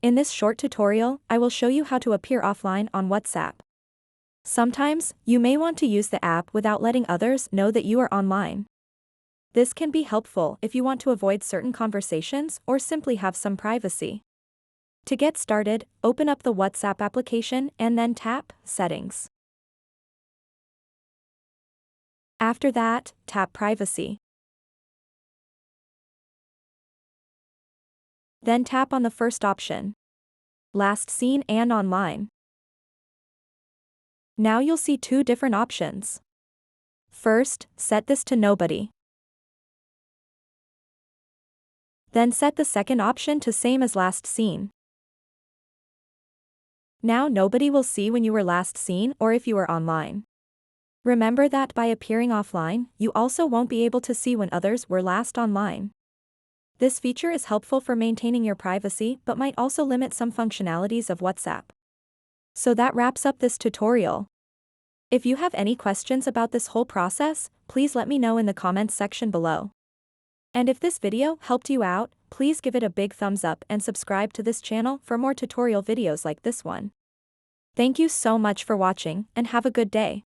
In this short tutorial, I will show you how to appear offline on WhatsApp. Sometimes, you may want to use the app without letting others know that you are online. This can be helpful if you want to avoid certain conversations or simply have some privacy. To get started, open up the WhatsApp application and then tap Settings. After that, tap Privacy. Then tap on the first option, Last Seen and Online. Now you'll see two different options. First, set this to Nobody. Then set the second option to Same as Last Seen. Now nobody will see when you were last seen or if you were online. Remember that by appearing offline, you also won't be able to see when others were last online. This feature is helpful for maintaining your privacy but might also limit some functionalities of WhatsApp. So that wraps up this tutorial. If you have any questions about this whole process, please let me know in the comments section below. And if this video helped you out, please give it a big thumbs up and subscribe to this channel for more tutorial videos like this one. Thank you so much for watching and have a good day.